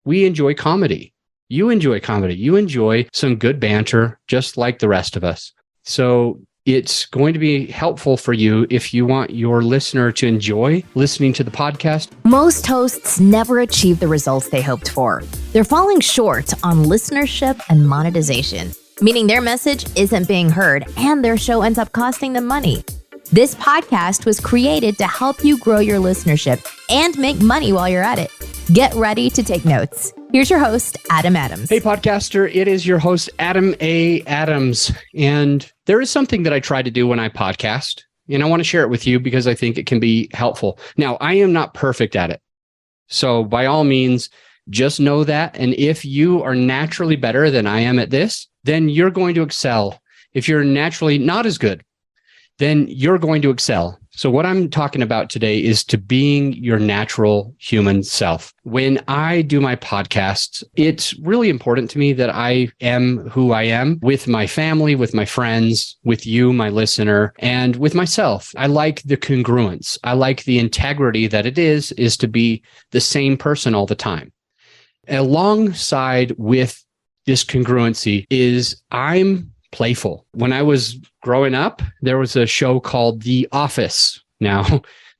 we enjoy comedy. You enjoy comedy. You enjoy some good banter, just like the rest of us. So it's going to be helpful for you if you want your listener to enjoy listening to the podcast. Most hosts never achieve the results they hoped for. They're falling short on listenership and monetization, meaning their message isn't being heard and their show ends up costing them money. This podcast was created to help you grow your listenership and make money while you're at it. Get ready to take notes. Here's your host, Adam Adams. Hey, podcaster. It is your host, Adam A. Adams. And there is something that I try to do when I podcast, and I want to share it with you because I think it can be helpful. Now, I am not perfect at it. So by all means, just know that. And if you are naturally better than I am at this, then you're going to excel. If you're naturally not as good, then you're going to excel. So what I'm talking about today is to being your natural human self. When I do my podcasts, it's really important to me that I am who I am with my family, with my friends, with you, my listener, and with myself. I like the congruence. I like the integrity that it is to be the same person all the time. Alongside with this congruency is I'm playful. When I was growing up, there was a show called The Office. Now,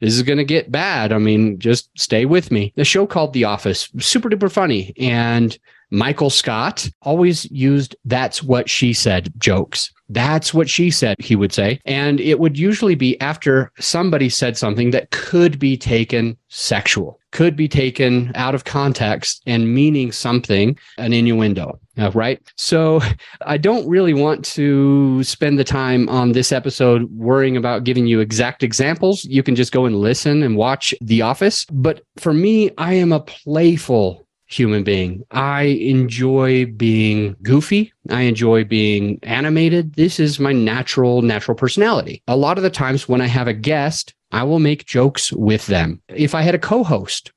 this is going to get bad. I mean, just stay with me. The show called The Office, super duper funny. And Michael Scott always used "that's what she said" jokes. That's what she said, he would say. And it would usually be after somebody said something that could be taken sexual, could be taken out of context and meaning something, an innuendo, right? So I don't really want to spend the time on this episode worrying about giving you exact examples. You can just go and listen and watch The Office. But for me, I am a playful human being. I enjoy being goofy. I enjoy being animated. This is my natural personality. A lot of the times when I have a guest, I will make jokes with them. If I have a co-host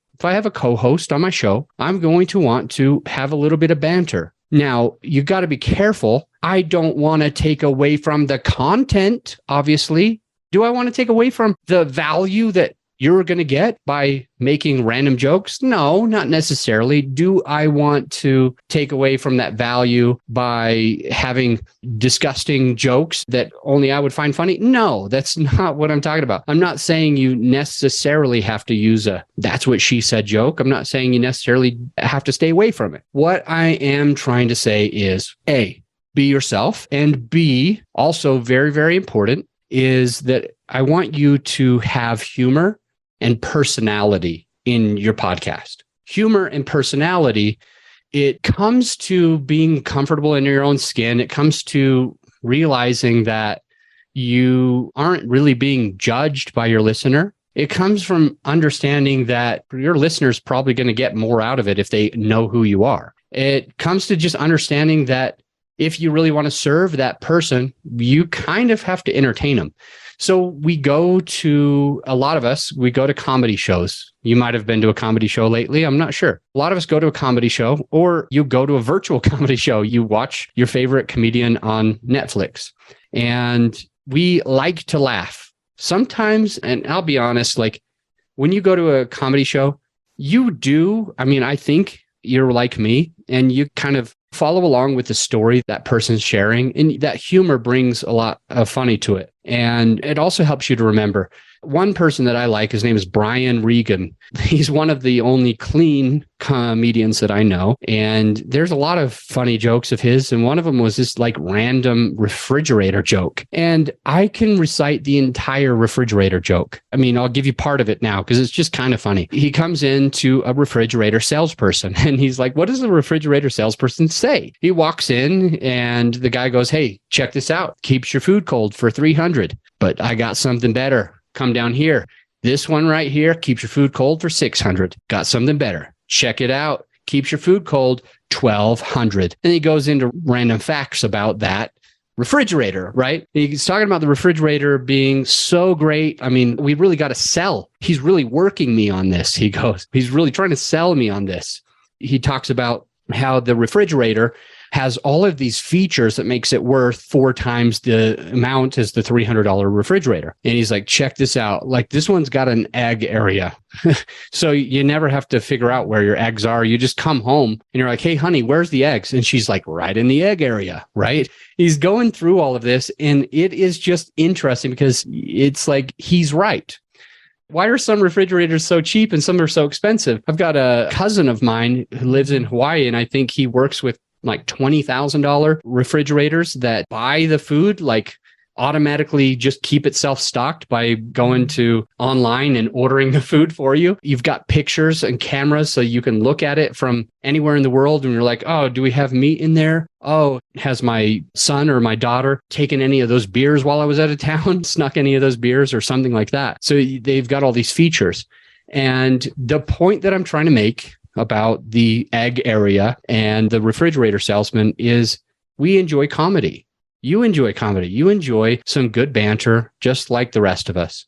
on my show, I'm going to want to have a little bit of banter. Now, you got to be careful. I don't want to take away from the content, obviously. Do I want to take away from the value that you're going to get by making random jokes? No, not necessarily. Do I want to take away from that value by having disgusting jokes that only I would find funny? No, that's not what I'm talking about. I'm not saying you necessarily have to use a "that's what she said" joke. I'm not saying you necessarily have to stay away from it. What I am trying to say is, A, be yourself, and B, also very, very important, is that I want you to have humor and personality in your podcast. Humor and personality, it comes to being comfortable in your own skin. It comes to realizing that you aren't really being judged by your listener. It comes from understanding that your listener's probably going to get more out of it if they know who you are. It comes to just understanding that if you really want to serve that person, you kind of have to entertain them. So we go to comedy shows. You might have been to a comedy show lately. I'm not sure. A lot of us go to a comedy show, or you go to a virtual comedy show. You watch your favorite comedian on Netflix, and we like to laugh sometimes. And I'll be honest, like when you go to a comedy show, I think you're like me and you kind of follow along with the story that person's sharing, and that humor brings a lot of funny to it. And it also helps you to remember. One person that I like, his name is Brian Regan. He's one of the only clean comedians that I know. And there's a lot of funny jokes of his. And one of them was this like random refrigerator joke. And I can recite the entire refrigerator joke. I mean, I'll give you part of it now because it's just kind of funny. He comes into a refrigerator salesperson and he's like, "What does the refrigerator salesperson say?" He walks in and the guy goes, "Hey, check this out. Keeps your food cold for $300. But I got something better. Come down here. This one right here keeps your food cold for $600. Got something better. Check it out. Keeps your food cold $1,200. And he goes into random facts about that refrigerator, right? He's talking about the refrigerator being so great. I mean, we really got to sell. He's really working me on this. He's really trying to sell me on this. He talks about how the refrigerator has all of these features that makes it worth 4 times the amount as the $300 refrigerator. And he's like, check this out. Like, this one's got an egg area. So you never have to figure out where your eggs are. You just come home and you're like, hey, honey, where's the eggs? And she's like, right in the egg area, right? He's going through all of this, and it is just interesting because it's like, he's right. Why are some refrigerators so cheap and some are so expensive? I've got a cousin of mine who lives in Hawaii, and I think he works with like $20,000 refrigerators that buy the food, like automatically just keep itself stocked by going to online and ordering the food for you. You've got pictures and cameras so you can look at it from anywhere in the world, and you're like, oh, do we have meat in there? Oh, has my son or my daughter taken any of those beers while I was out of town, snuck any of those beers or something like that? So they've got all these features. And the point that I'm trying to make about the egg area and the refrigerator salesman is we enjoy comedy. You enjoy comedy. You enjoy some good banter, just like the rest of us.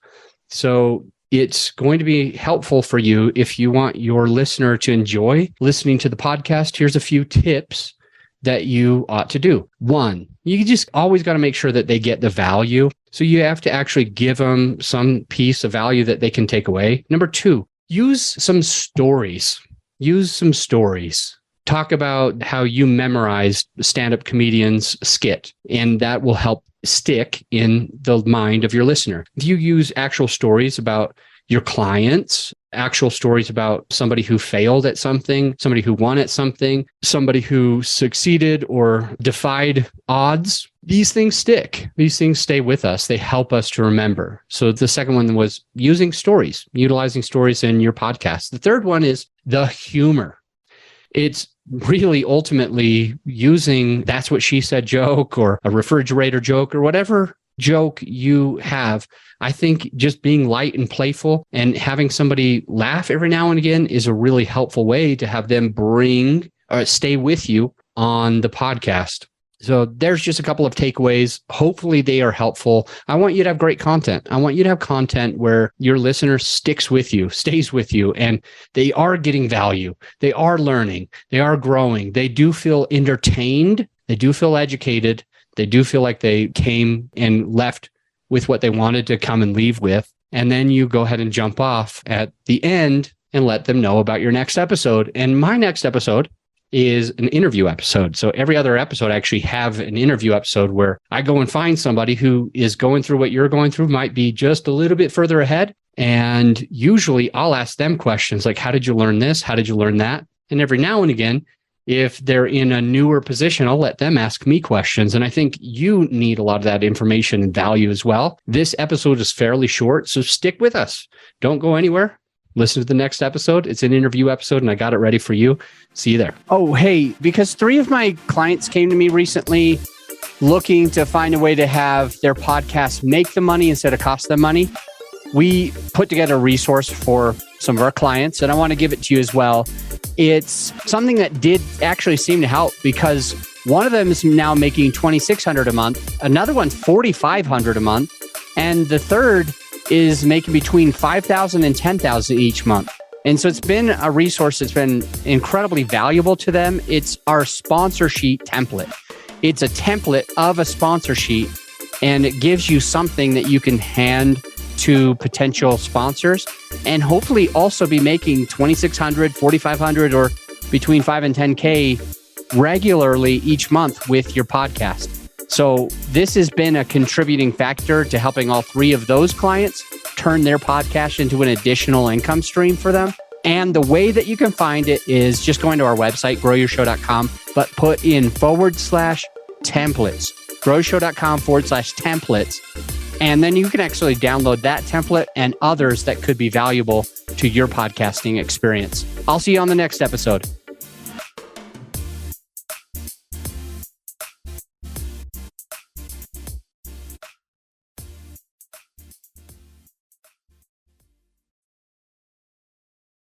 So it's going to be helpful for you if you want your listener to enjoy listening to the podcast. Here's a few tips that you ought to do. 1, you just always got to make sure that they get the value. So you have to actually give them some piece of value that they can take away. Number 2, use some stories. Talk about how you memorized stand-up comedian's skit, and that will help stick in the mind of your listener. If you use actual stories about your clients, actual stories about somebody who failed at something, somebody who won at something, somebody who succeeded or defied odds, these things stick. These things stay with us. They help us to remember. So the second one was using stories, utilizing stories in your podcast. The third one is the humor. It's really ultimately using that's what she said joke or a refrigerator joke or whatever joke you have. I think just being light and playful and having somebody laugh every now and again is a really helpful way to have them stay with you on the podcast. So there's just a couple of takeaways. Hopefully they are helpful. I want you to have great content. I want you to have content where your listener sticks with you, stays with you, and they are getting value. They are learning. They are growing. They do feel entertained. They do feel educated. They do feel like they came and left with what they wanted to come and leave with. And then you go ahead and jump off at the end and let them know about your next episode. And my next episode is an interview episode. So every other episode, I actually have an interview episode where I go and find somebody who is going through what you're going through, might be just a little bit further ahead. And usually I'll ask them questions like, how did you learn this? How did you learn that? And every now and again, if they're in a newer position, I'll let them ask me questions. And I think you need a lot of that information and value as well. This episode is fairly short, so stick with us. Don't go anywhere. Listen to the next episode. It's an interview episode, and I got it ready for you. See you there. Oh, hey, because 3 of my clients came to me recently looking to find a way to have their podcast make them money instead of cost them money. We put together a resource for some of our clients, and I want to give it to you as well. It's something that did actually seem to help because one of them is now making $2,600 a month, another one $4,500 a month, and the third is making between $5,000 and $10,000 each month. And so it's been a resource that's been incredibly valuable to them. It's our sponsor sheet template. It's a template of a sponsor sheet, and it gives you something that you can hand to potential sponsors and hopefully also be making $2,600, $4,500, or between $5,000 and $10,000 regularly each month with your podcast. So this has been a contributing factor to helping all 3 of those clients turn their podcast into an additional income stream for them. And the way that you can find it is just going to our website, growyourshow.com, but put in /templates, growyourshow.com/templates. And then you can actually download that template and others that could be valuable to your podcasting experience. I'll see you on the next episode.